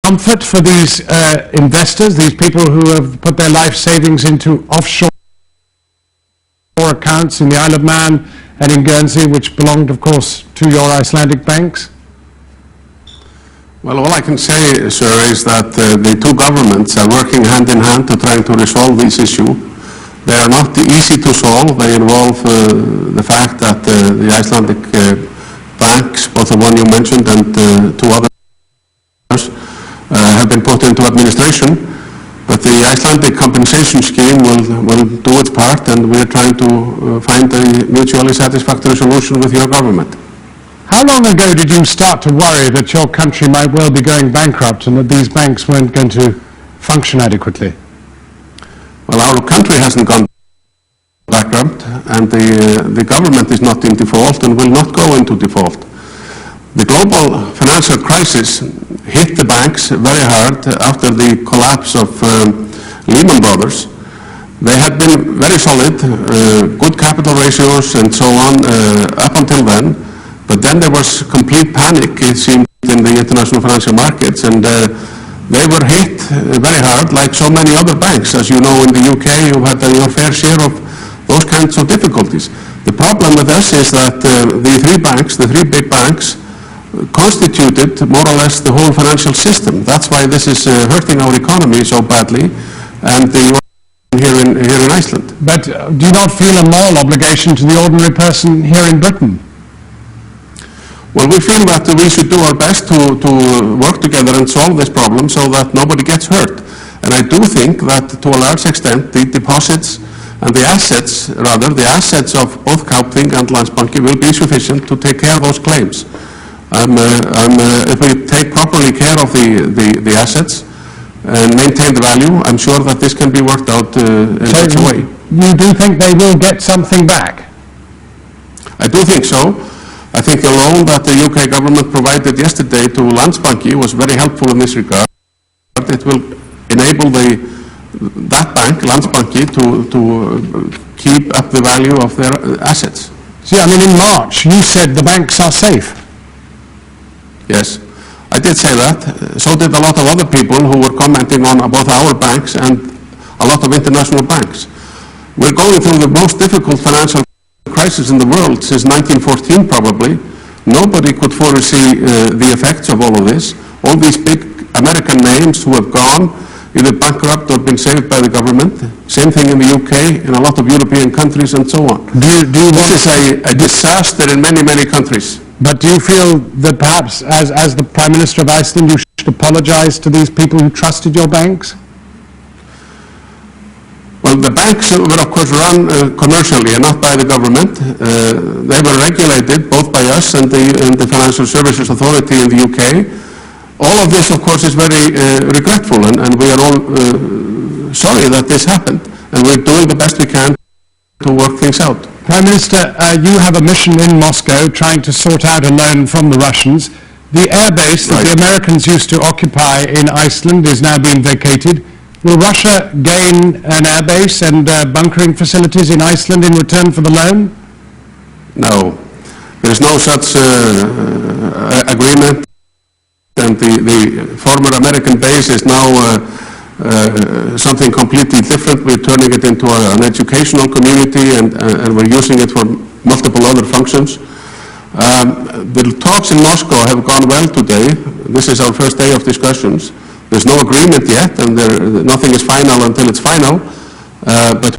comfort for these investors, these people who have put their life savings into offshore accounts in the Isle of Man and in Guernsey, which belonged, of course, to your Icelandic banks? Well, all I can say, sir, is that the two governments are working hand in hand to trying to resolve this issue. They are not easy to solve. They involve the fact that the Icelandic banks, both the one you mentioned and two others, have been put into administration. But the Icelandic compensation scheme will do its part, and we are trying to find a mutually satisfactory solution with your government. How long ago did you start to worry that your country might well be going bankrupt and that these banks weren't going to function adequately? Well, our country hasn't gone bankrupt, and the government is not in default and will not go into default. The global financial crisis hit the banks very hard after the collapse of Lehman Brothers. They had been very solid, good capital ratios and so on up until then, but then there was complete panic, it seemed, in the international financial markets, and they were hit very hard, like so many other banks. As you know, in the UK, you've had your fair share of those kinds of difficulties. The problem with us is that the three big banks, constituted more or less the whole financial system. That's why this is hurting our economy so badly, and here in Iceland. But do you not feel a moral obligation to the ordinary person here in Britain? Well, we feel that we should do our best to work together and solve this problem so that nobody gets hurt. And I do think that to a large extent the deposits and the assets of both Kaupthing and Landsbanki will be sufficient to take care of those claims. If we take properly care of the assets and maintain the value, I'm sure that this can be worked out in such a way. You do think they will get something back? I do think so. I think the loan that the UK government provided yesterday to Landsbanki was very helpful in this regard. It will enable that bank, Landsbanki, to keep up the value of their assets. See, I mean, in March you said the banks are safe. Yes, I did say that. So did a lot of other people who were commenting on both our banks and a lot of international banks. We're going through the most difficult financial crisis in the world since 1914 probably. Nobody could foresee the effects of all of this. All these big American names who have gone, either bankrupt or been saved by the government. Same thing in the UK, in a lot of European countries and so on. This is a disaster in many, many countries. But do you feel that perhaps, as the Prime Minister of Iceland, you should apologize to these people who trusted your banks? Well, the banks were, of course, run commercially and not by the government. They were regulated both by us and the Financial Services Authority in the UK. All of this, of course, is very regretful, and we are all sorry that this happened, and we're doing the best we can to work things out. Prime Minister, you have a mission in Moscow trying to sort out a loan from the Russians. The airbase that the Americans used to occupy in Iceland is now being vacated. Will Russia gain an airbase and bunkering facilities in Iceland in return for the loan? No, there is no such agreement, and the former American base is now something completely different. We're turning it into an educational community, and we're using it for multiple other functions. The talks in Moscow have gone well today. This is our first day of discussions. There's no agreement yet, and nothing is final until it's final, but